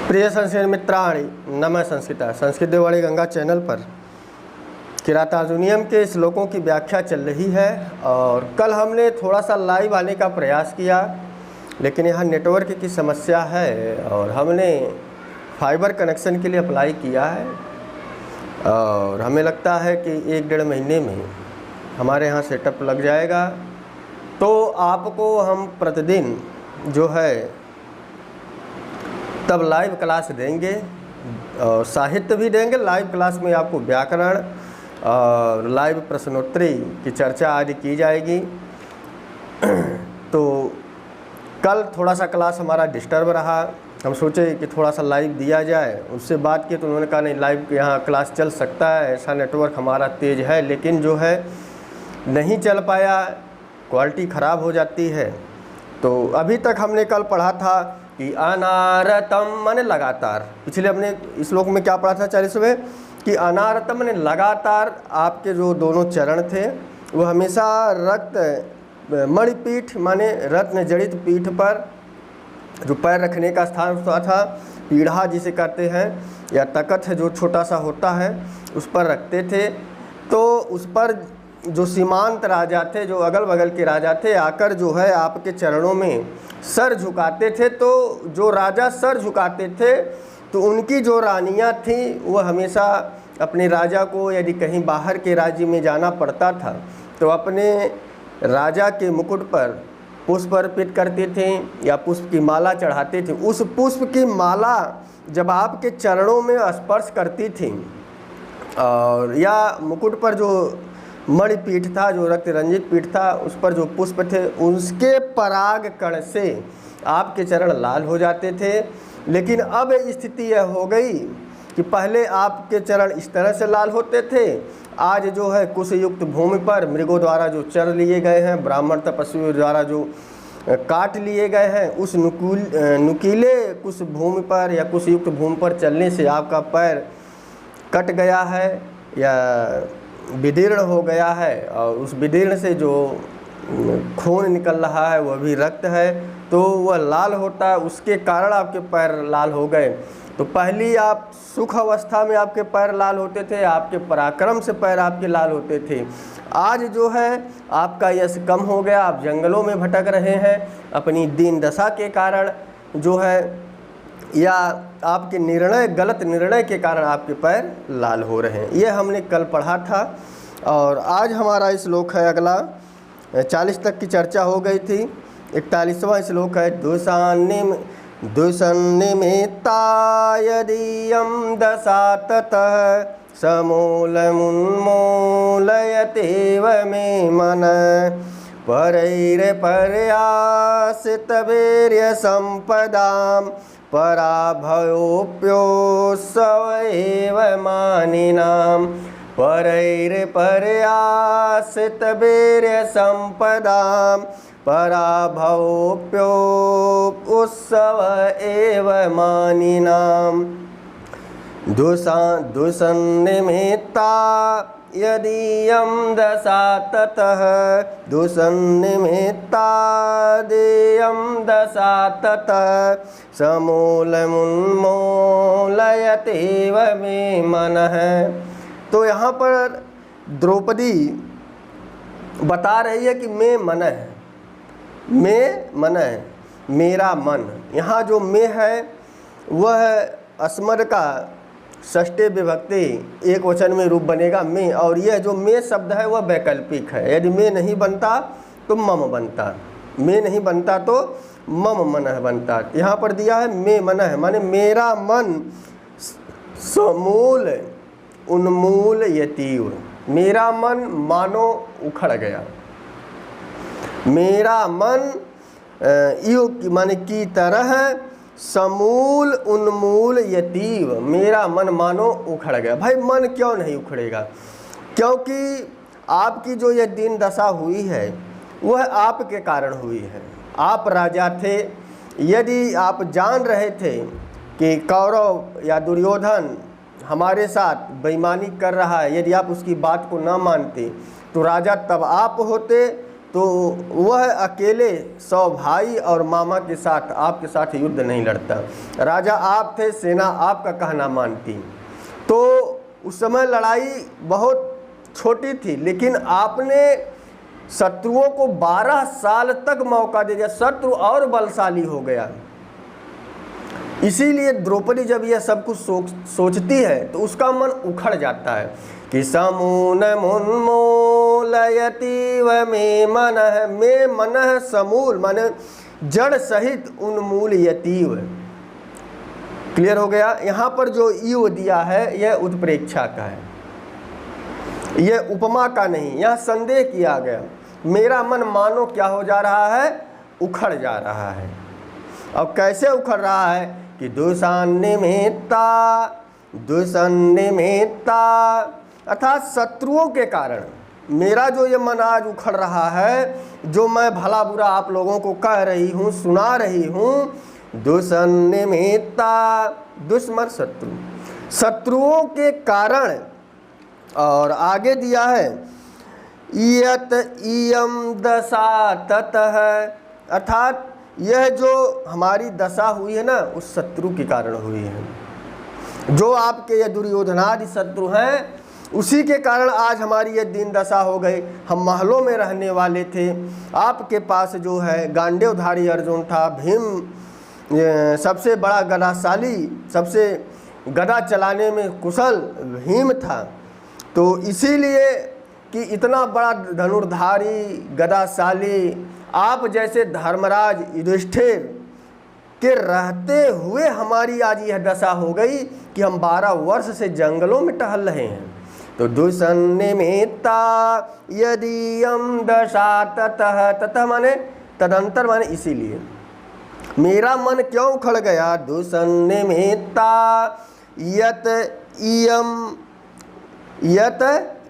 प्रिय संस्कृत मित्राणि नमः संस्कृता संस्कृत देववाणी गंगा चैनल पर किरातार्जुनीयम के श्लोकों की व्याख्या चल रही है। और कल हमने थोड़ा सा लाइव आने का प्रयास किया, लेकिन यहाँ नेटवर्क की समस्या है और हमने फाइबर कनेक्शन के लिए अप्लाई किया है और हमें लगता है कि 1-1.5 महीने में हमारे यहाँ सेटअप लग जाएगा। तो आपको हम प्रतिदिन जो है तब लाइव क्लास देंगे और साहित्य भी देंगे। लाइव क्लास में आपको व्याकरण और लाइव प्रश्नोत्तरी की चर्चा आदि की जाएगी। तो कल थोड़ा सा क्लास हमारा डिस्टर्ब रहा, हम सोचे कि थोड़ा सा लाइव दिया जाए। उससे बात की तो उन्होंने कहा नहीं, लाइव यहाँ क्लास चल सकता है, ऐसा नेटवर्क हमारा तेज़ है, लेकिन जो है नहीं चल पाया, क्वालिटी ख़राब हो जाती है। तो अभी तक हमने कल पढ़ा था कि अनारतम माने लगातार। पिछले हमने श्लोक में क्या पढ़ा था 40वें कि अनारतम माने लगातार आपके जो दोनों चरण थे वो हमेशा रक्त मणिपीठ माने रत्न जड़ित पीठ पर जो पैर रखने का स्थान होता था, पीढ़ा जिसे कहते हैं, या तकत जो छोटा सा होता है उस पर रखते थे। तो उस पर जो सीमांत राजा थे, जो अगल बगल के राजा थे, आकर जो है आपके चरणों में सर झुकाते थे। तो जो राजा सर झुकाते थे तो उनकी जो रानियां थीं वो हमेशा अपने राजा को यदि कहीं बाहर के राज्य में जाना पड़ता था तो अपने राजा के मुकुट पर पुष्प अर्पित करते थे या पुष्प की माला चढ़ाते थे। उस पुष्प की माला जब आपके चरणों में स्पर्श करती थी और या मुकुट पर जो मणिपीठ था, जो रक्त रंजित पीठ था, उस पर जो पुष्प थे उसके पराग कण से आपके चरण लाल हो जाते थे। लेकिन अब स्थिति यह हो गई कि पहले आपके चरण इस तरह से लाल होते थे, आज जो है कुशयुक्त भूमि पर मृगों द्वारा जो चर लिए गए हैं, ब्राह्मण तपस्वियों द्वारा जो काट लिए गए हैं, उस नुकीले कुश भूमि पर या कुशयुक्त भूमि पर चलने से आपका पैर कट गया है या विदीर्ण हो गया है और उस विदीर्ण से जो खून निकल रहा है वह भी रक्त है, तो वह लाल होता है, उसके कारण आपके पैर लाल हो गए। तो पहली आप सुख अवस्था में आपके पैर लाल होते थे, आपके पराक्रम से पैर आपके लाल होते थे। आज जो है आपका यश कम हो गया, आप जंगलों में भटक रहे हैं अपनी दीन दशा के कारण जो है, या आपके गलत निर्णय के कारण आपके पैर लाल हो रहे हैं। ये हमने कल पढ़ा था। और आज हमारा श्लोक है अगला, 40 तक की चर्चा हो गई थी। 41वां श्लोक है दुसन्निमित्ता यदीयं दशा ततः समूलमुन्मूलयतेव मे मनः परैर्पर्यासितवीर्य संपदां पराभयोऽप्योत्सव एव मानिनां परैर्पर्यासितवीर्य संपदां पराभयोऽप्योत्सव एव मानिनां दुसन्निमित्ता यदीयं दशा ततः दुसन्निमित्ता देयं दशा ततः समूलमुन्मूलयतेव मे मनः। तो यहाँ पर द्रौपदी बता रही है कि मैं मन है, मेरा मन। यहाँ जो मैं है वह अस्मद का षष्ठी विभक्ति एक वचन में रूप बनेगा मैं, और यह जो मैं शब्द है वह वैकल्पिक है। यदि मैं नहीं बनता तो मम बनता, मैं नहीं बनता तो मम मनः बनता। यहाँ पर दिया है मैं मनः माने मेरा मन समूल उन्मूल यतीव, मेरा मन मानो उखड़ गया, मेरा मन युग माने की तरह समूल उन्मूल यतीव, मेरा मन मानो उखड़ गया। भाई मन क्यों नहीं उखड़ेगा? क्योंकि आपकी जो यह दीन दशा हुई है वह आपके कारण हुई है। आप राजा थे, यदि आप जान रहे थे कि कौरव या दुर्योधन हमारे साथ बेईमानी कर रहा है, यदि आप उसकी बात को ना मानते तो राजा तब आप होते, तो वह अकेले 100 भाई और मामा के साथ आपके साथ युद्ध नहीं लड़ता। राजा आप थे, सेना आपका कहना मानती। तो उस समय लड़ाई बहुत छोटी थी, लेकिन आपने शत्रुओं को 12 साल तक मौका दे दिया, शत्रु और बलशाली हो गया। इसीलिए द्रौपदी जब यह सब कुछ सोचती है तो उसका मन उखड़ जाता है कि समून मुन्मूलयति व मे मनः, मे मनः समूल माने जड़ सहित उन्मूलयतीव। क्लियर हो गया। यहाँ पर जो ईव दिया है यह उत्प्रेक्षा का है, यह उपमा का नहीं। यहाँ संदेह किया गया, मेरा मन मानो क्या हो जा रहा है, उखड़ जा रहा है। अब कैसे उखड़ रहा है कि दुसन्निमित्ता, दुसन्निमित्ता अर्थात शत्रुओं के कारण मेरा जो ये मन आज उखड़ रहा है, जो मैं भला बुरा आप लोगों को कह रही हूँ, सुना रही हूँ। दुसन्निमित्ता, दुश्मन शत्रु, शत्रुओं के कारण। और आगे दिया है इयत इयम दशा ततः, अर्थात यह जो हमारी दशा हुई है ना, उस शत्रु के कारण हुई है। जो आपके ये दुर्योधनादि शत्रु हैं, उसी के कारण आज हमारी ये दीन दशा हो गई। हम महलों में रहने वाले थे, आपके पास जो है गांडीवधारी अर्जुन था, भीम सबसे बड़ा गदाशाली, सबसे गदा चलाने में कुशल भीम था। तो इसीलिए कि इतना बड़ा धनुर्धारी गदाशाली आप जैसे धर्मराज युधिष्ठिर के रहते हुए हमारी आज यह दशा हो गई कि हम 12 वर्ष से जंगलों में टहल रहे हैं। तो दुसन्निमित्ता यदीयम दशा ततः, ततः माने तदंतर माने इसीलिए मेरा मन क्यों उखड़ गया। दुसन्निमित्ता यत इयम, यत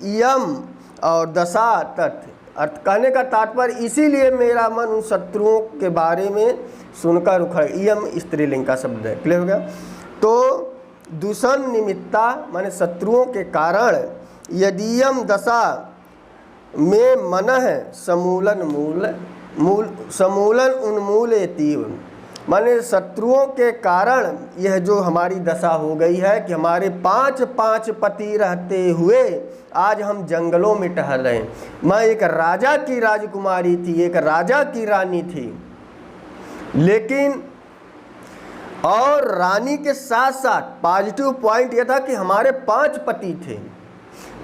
इयम और दशा तत्, अर्थ कहने का तात्पर्य इसीलिए मेरा मन उन शत्रुओं के बारे में सुनकर उखड़। इयम स्त्रीलिंग का शब्द है। क्लियर हो गया। तो दुसन्निमित्ता माने शत्रुओं के कारण, यदीयम दशा में मनः समूलन मूल समूलन उन्मूलयतीव, माने शत्रुओं के कारण यह जो हमारी दशा हो गई है कि हमारे 5 पति रहते हुए आज हम जंगलों में टहल रहे हैं। मैं एक राजा की राजकुमारी थी, एक राजा की रानी थी, लेकिन और रानी के साथ साथ पॉजिटिव पॉइंट यह था कि हमारे 5 पति थे।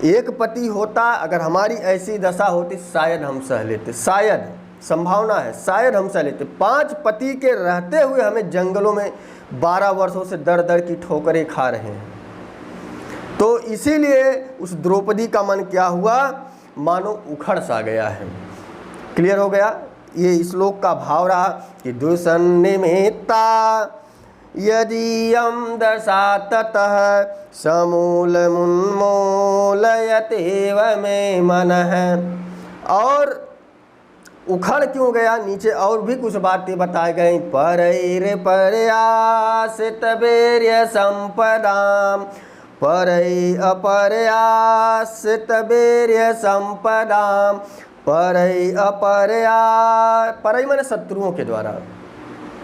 एक पति होता, अगर हमारी ऐसी दशा होती शायद हम सह लेते, शायद संभावना है, शायद हम सह लेते। 5 पति के रहते हुए हमें जंगलों में 12 वर्षों से दर दर की ठोकरें खा रहे हैं। तो इसीलिए उस द्रौपदी का मन क्या हुआ, मानो उखड़ सा गया है। क्लियर हो गया। ये श्लोक का भाव रहा कि दुसन्निमित्ता यदीयम दशा ततः समूलमुन्मूलयतेव मे मनः। और उखड़ क्यों गया, नीचे और भी कुछ बातें बताई गई। परैर पर्यासित वीर्य संपदाम, परै अपर्यासित वीर्य संपदाम, परै अपरया, परै माने शत्रुओं के द्वारा,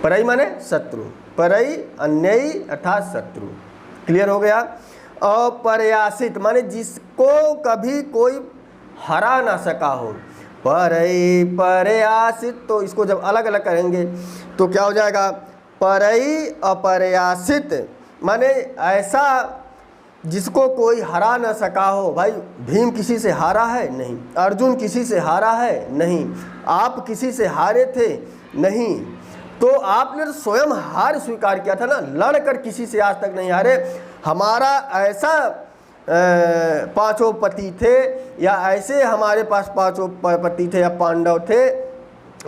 परै माने शत्रु, परै अन्ययी अर्थात शत्रु। क्लियर हो गया। अपर्यासित माने जिसको कभी कोई हरा ना सका हो। परै पर्यासित, तो इसको जब अलग अलग करेंगे तो क्या हो जाएगा, परै अपर्यासित माने ऐसा जिसको कोई हरा न सका हो। भाई भीम किसी से हारा है? नहीं। अर्जुन किसी से हारा है? नहीं। आप किसी से हारे थे? नहीं। तो आपने तो स्वयं हार स्वीकार किया था ना, लड़कर किसी से आज तक नहीं हारे। हमारा ऐसा 5 पति थे, या ऐसे हमारे पास 5 पति थे, या पांडव थे,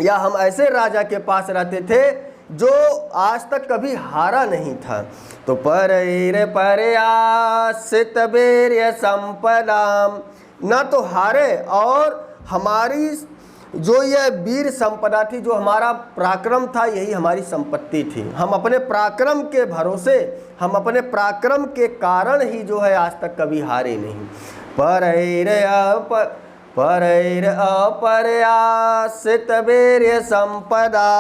या हम ऐसे राजा के पास रहते थे जो आज तक कभी हारा नहीं था। तो परैर पर्यासित वीर्य संपदाम, ना तो हारे, और हमारी जो यह वीर संपदा थी, जो हमारा पराक्रम था, यही हमारी संपत्ति थी। हम अपने पराक्रम के भरोसे, हम अपने पराक्रम के कारण ही जो है आज तक कभी हारे नहीं। परैर अपर्यासित वीर्य संपदा,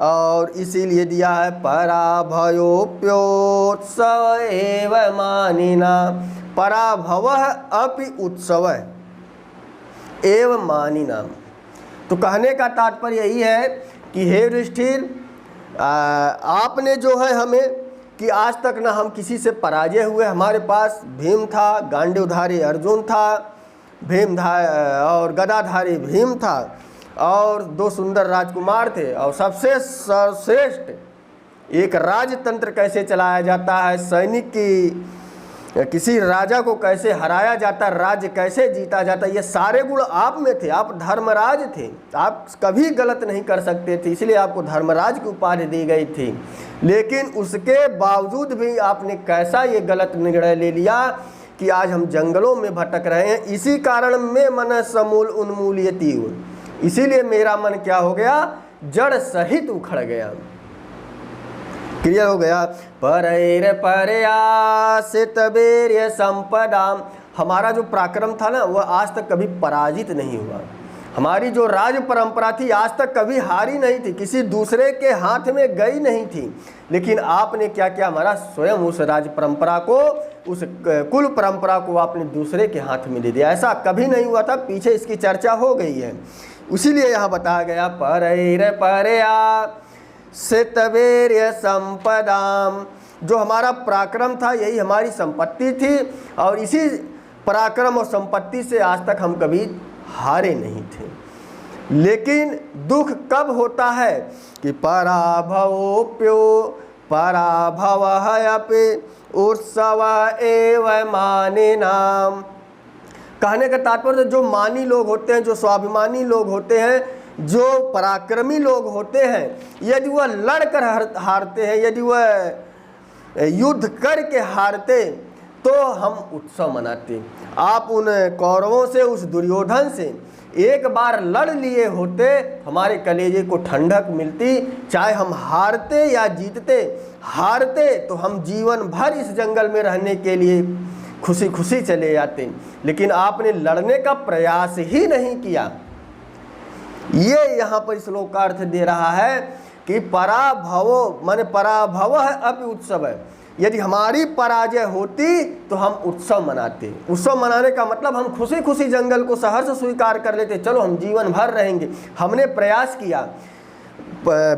और इसीलिए दिया है पराभयोप्योत्सव एव मानिना। पराभव अपि उत्सव एव मानिना। तो कहने का तात्पर्य यही है कि हे युधिष्ठिर, आपने जो है हमें कि आज तक ना हम किसी से पराजय हुए। हमारे पास भीम था, गांडीवधारी अर्जुन था, और गदाधारी भीम था, और 2 सुंदर राजकुमार थे, और सबसे सर्वश्रेष्ठ एक राजतंत्र कैसे चलाया जाता है, सैनिक की किसी राजा को कैसे हराया जाता, राज्य कैसे जीता जाता, ये सारे गुण आप में थे। आप धर्मराज थे, आप कभी गलत नहीं कर सकते थे, इसलिए आपको धर्मराज की उपाधि दी गई थी। लेकिन उसके बावजूद भी आपने कैसा ये गलत निर्णय ले लिया कि आज हम जंगलों में भटक रहे हैं। इसी कारण में मन समूल उन्मूल्यति, इसीलिए मेरा मन क्या हो गया, जड़ सहित उखड़ गया। क्लियर हो गया। परैर पर्यासित वीर्य संपदा, हमारा जो पराक्रम था ना वह आज तक कभी पराजित नहीं हुआ। हमारी जो राज परंपरा थी आज तक कभी हारी नहीं थी, किसी दूसरे के हाथ में गई नहीं थी। लेकिन आपने क्या किया, हमारा स्वयं उस राज परंपरा को, उस कुल परंपरा को आपने दूसरे के हाथ में दे दिया। ऐसा कभी नहीं हुआ था, पीछे इसकी चर्चा हो गई है। इसीलिए यहाँ बताया गया परैर पर्यासित वीर्य संपदाम, जो हमारा पराक्रम था यही हमारी संपत्ति थी, और इसी पराक्रम और संपत्ति से आज तक हम कभी हारे नहीं थे। लेकिन दुख कब होता है कि पराभवयपि उत्सव एव मानिनाम। कहने का तात्पर्य जो मानी लोग होते हैं, जो स्वाभिमानी लोग होते हैं, जो पराक्रमी लोग होते हैं, यदि वह लड़कर हारते हैं, यदि वह युद्ध करके हारते तो हम उत्सव मनाते। आप उन कौरवों से, उस दुर्योधन से एक बार लड़ लिए होते, हमारे कलेजे को ठंडक मिलती। चाहे हम हारते या जीतते, हारते तो हम जीवन भर इस जंगल में रहने के लिए खुशी खुशी चले जाते। लेकिन आपने लड़ने का प्रयास ही नहीं किया। ये यहाँ पर श्लोक का अर्थ दे रहा है कि पराभवो माने पराभव अपि उत्सव है। यदि हमारी पराजय होती तो हम उत्सव मनाते। उत्सव मनाने का मतलब हम खुशी खुशी जंगल को सहर्ष स्वीकार कर लेते, चलो हम जीवन भर रहेंगे। हमने प्रयास किया।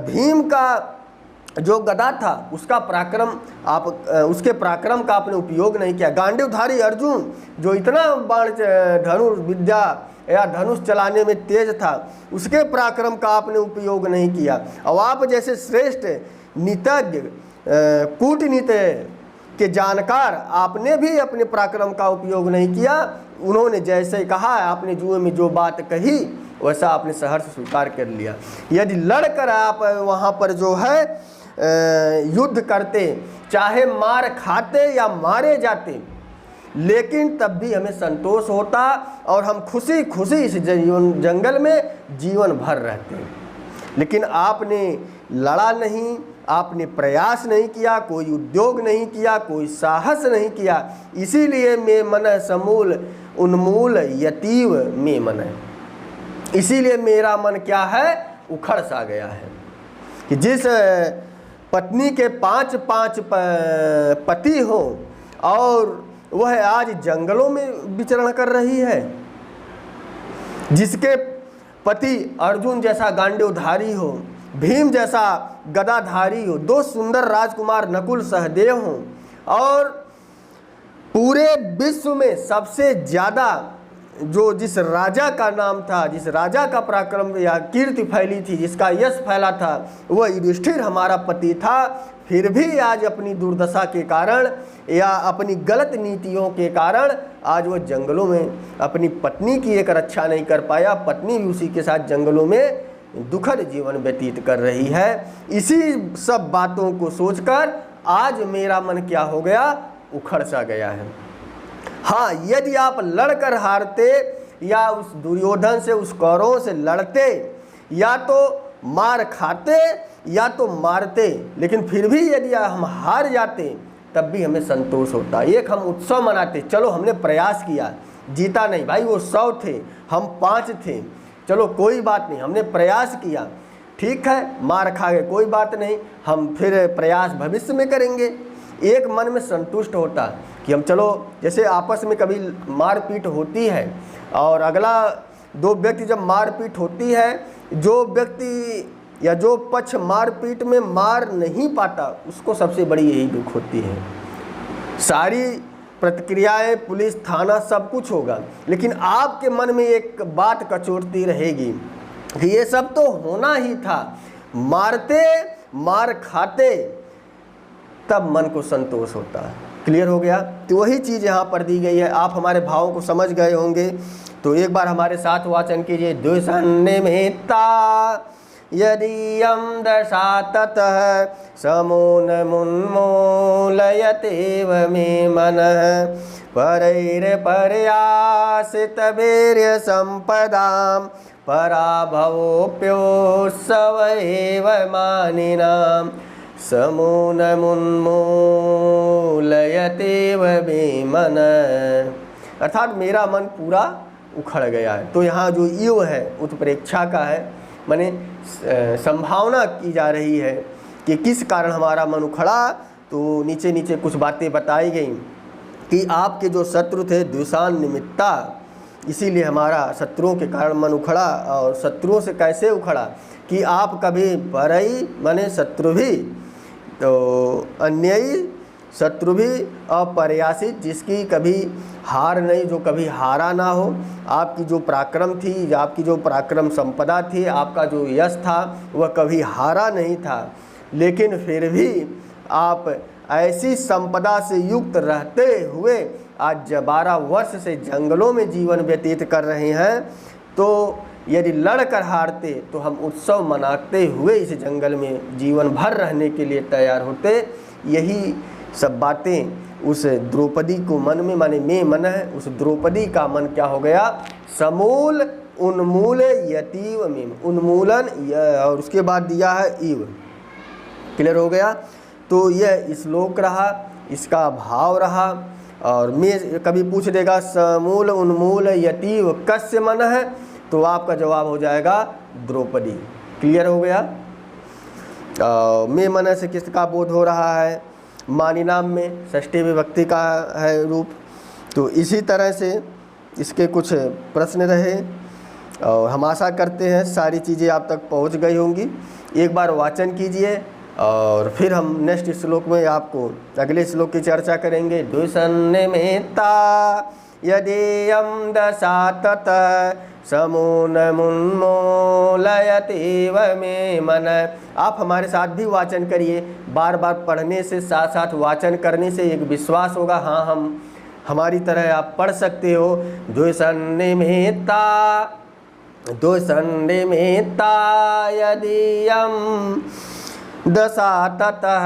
भीम का जो गदा था उसका पराक्रम, आप उसके पराक्रम का आपने उपयोग नहीं किया। गांडीवधारी अर्जुन जो इतना बाण धनुष विद्या या धनुष चलाने में तेज था, उसके पराक्रम का आपने उपयोग नहीं किया। और आप जैसे श्रेष्ठ नीतिज्ञ, कूटनीति के जानकार, आपने भी अपने पराक्रम का उपयोग नहीं किया। उन्होंने जैसे कहा, आपने जुए में जो बात कही वैसा आपने सहर्ष स्वीकार कर लिया। यदि लड़कर आप वहाँ पर जो है युद्ध करते, चाहे मार खाते या मारे जाते, लेकिन तब भी हमें संतोष होता और हम खुशी खुशी इस जंगल में जीवन भर रहते। लेकिन आपने लड़ा नहीं, आपने प्रयास नहीं किया, कोई उद्योग नहीं किया, कोई साहस नहीं किया। इसीलिए मे मन समूल उन्मूल यतीव मे मन है। इसीलिए मेरा मन क्या है, उखड़ सा गया है। कि जिस पत्नी के 5 पति हों और वह आज जंगलों में विचरण कर रही है, जिसके पति अर्जुन जैसा गांडीवधारी हो, भीम जैसा गदाधारी हो, 2 सुंदर राजकुमार नकुल सहदेव हों, और पूरे विश्व में सबसे ज़्यादा जो जिस राजा का नाम था, जिस राजा का पराक्रम या कीर्ति फैली थी, जिसका यश फैला था, वह युधिष्ठिर हमारा पति था। फिर भी आज अपनी दुर्दशा के कारण या अपनी गलत नीतियों के कारण आज वह जंगलों में अपनी पत्नी की एक रक्षा नहीं कर पाया। पत्नी भी उसी के साथ जंगलों में दुखद जीवन व्यतीत कर रही है। इसी सब बातों को सोचकर आज मेरा मन क्या हो गया, उखड़ सा गया है। हाँ, यदि आप लड़कर हारते या उस दुर्योधन से, उस कौरवों से लड़ते, या तो मार खाते या तो मारते, लेकिन फिर भी यदि हम हार जाते तब भी हमें संतोष होता। एक हम उत्सव मनाते, चलो हमने प्रयास किया, जीता नहीं भाई, वो 100 थे, हम 5 थे, चलो कोई बात नहीं, हमने प्रयास किया, ठीक है, मार खा गए कोई बात नहीं, हम फिर प्रयास भविष्य में करेंगे। एक मन में संतुष्ट होता कि हम चलो, जैसे आपस में कभी मारपीट होती है और अगला 2 व्यक्ति जब मारपीट होती है, जो व्यक्ति या जो पक्ष मारपीट में मार नहीं पाता उसको सबसे बड़ी यही दुख होती है। सारी प्रतिक्रियाएं, पुलिस, थाना सब कुछ होगा, लेकिन आपके मन में एक बात कचोटती रहेगी कि ये सब तो होना ही था, मारते मार खाते तब मन को संतोष होता है। क्लियर हो गया? तो वही चीज़ यहाँ पर दी गई है। आप हमारे भावों को समझ गए होंगे, तो एक बार हमारे साथ वाचन कीजिए। द्विसन्निमित्ता यदीयं दशा ततः समूनमुन्मूलयतेव मे मनः परैर्पर्यासितवीर्य संपदां पराभवोऽप्योत्सव एव मानिनां समूनमुन्मूलयतेव मे मनः। अर्थात मेरा मन पूरा उखड़ गया है। तो यहाँ जो इव है उत्प्रेक्षा का है, माने संभावना की जा रही है कि किस कारण हमारा मन उखड़ा। तो नीचे नीचे कुछ बातें बताई गई कि आपके जो शत्रु थे द्विषान निमित्ता, इसीलिए हमारा शत्रुओं के कारण मन उखड़ा। और शत्रुओं से कैसे उखड़ा कि आप कभी परई माने शत्रु भी, तो अन्यई शत्रु भी, अप्रयासित जिसकी कभी हार नहीं, जो कभी हारा ना हो। आपकी जो पराक्रम थी, आपकी जो पराक्रम संपदा थी, आपका जो यश था वह कभी हारा नहीं था, लेकिन फिर भी आप ऐसी संपदा से युक्त रहते हुए आज 12 वर्ष से जंगलों में जीवन व्यतीत कर रहे हैं। तो यदि लड़कर हारते तो हम उत्सव मनाते हुए इस जंगल में जीवन भर रहने के लिए तैयार होते। यही सब बातें उस द्रौपदी को मन में, माने में मन है, उस द्रौपदी का मन क्या हो गया, समूल उन्मूल यतीव में, उन्मूलन और उसके बाद दिया है इव। क्लियर हो गया? तो यह श्लोक रहा, इसका भाव रहा। और मैं कभी पूछ देगा समूल उन्मूल यतीव कस्य मन है, तो आपका जवाब हो जाएगा द्रौपदी। क्लियर हो गया? में मन से किसका बोध हो रहा है, मानिनाम में षष्ठी विभक्ति का है रूप। तो इसी तरह से इसके कुछ प्रश्न रहे और हम आशा करते हैं सारी चीज़ें आप तक पहुंच गई होंगी। एक बार वाचन कीजिए और फिर हम नेक्स्ट श्लोक में आपको अगले श्लोक की चर्चा करेंगे। द्विसन्निमित्ता यदीयं दशा ततः समूनमुन्मूलयतेव मे मनः। आप हमारे साथ भी वाचन करिए। बार बार पढ़ने से साथ साथ वाचन करने से एक विश्वास होगा, हाँ हम हमारी तरह आप पढ़ सकते हो। द्विसन्निमित्ता यदीयं दशा ततः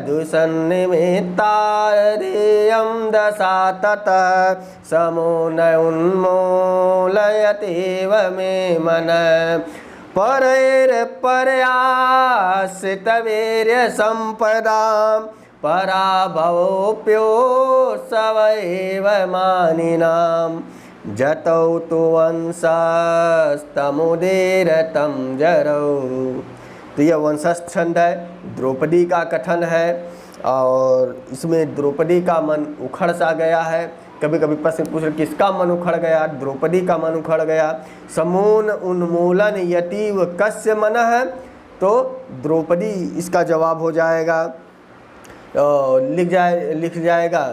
द्विसन्निमित्ता यदीयं दशा ततः समूनमुन्मूलयतेव मे मनः परैर्पर्यासितवीर्य संपदां पराभवोऽप्योत्सव एव मानिनां जतौ तु वंशस्तमुदीरतं जरौ। तो यह वंशस्थ छंद है, द्रौपदी का कथन है और इसमें द्रौपदी का मन उखड़ सा गया है। कभी कभी प्रश्न पूछ रहे किसका मन उखड़ गया, द्रौपदी का मन उखड़ गया। समून उन्मूलन यतीव कस्य मन है, तो द्रौपदी इसका जवाब हो जाएगा। लिख जाएगा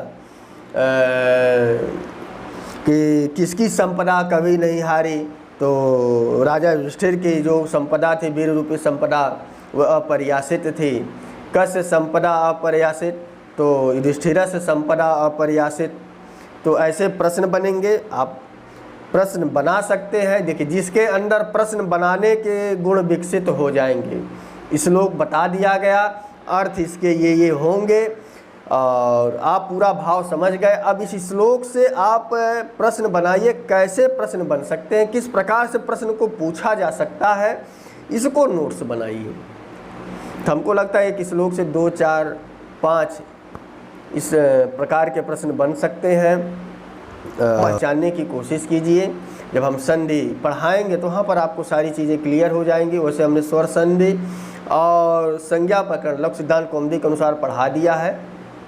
कि किसकी संपदा कभी नहीं हारी, तो राजा युधिष्ठिर की जो संपदा थी वीर रूपी संपदा वह अपर्यासित थी। कस्य संपदा अपर्यासित, तो युधिष्ठिरस्य संपदा अपर्यासित। तो ऐसे प्रश्न बनेंगे, आप प्रश्न बना सकते हैं। देखिए जिसके अंदर प्रश्न बनाने के गुण विकसित हो जाएंगे। श्लोक बता दिया गया, अर्थ इसके ये होंगे और आप पूरा भाव समझ गए। अब इस श्लोक से आप प्रश्न बनाइए, कैसे प्रश्न बन सकते हैं, किस प्रकार से प्रश्न को पूछा जा सकता है, इसको नोट्स बनाइए। तो हमको लगता है कि श्लोक से 2, 4, 5 इस प्रकार के प्रश्न बन सकते हैं। पहचानने की कोशिश कीजिए। जब हम संधि पढ़ाएंगे तो वहाँ पर आपको सारी चीज़ें क्लियर हो जाएंगी। वैसे हमने स्वर संधि और संज्ञा प्रकरण लोक सिद्धांत कौमुदी के अनुसार पढ़ा दिया है,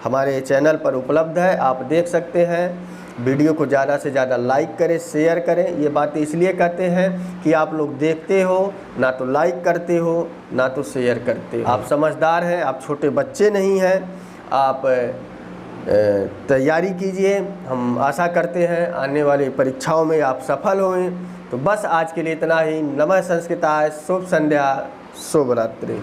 हमारे चैनल पर उपलब्ध है, आप देख सकते हैं। वीडियो को ज़्यादा से ज़्यादा लाइक करें, शेयर करें। ये बातें इसलिए कहते हैं कि आप लोग देखते हो, ना तो लाइक करते हो ना तो शेयर करते हो। आप समझदार हैं, आप छोटे बच्चे नहीं हैं, आप तैयारी कीजिए। हम आशा करते हैं आने वाली परीक्षाओं में आप सफल हों। तो बस आज के लिए इतना ही। नमः संस्कृताय, शुभ संध्या, शुभ रात्रि।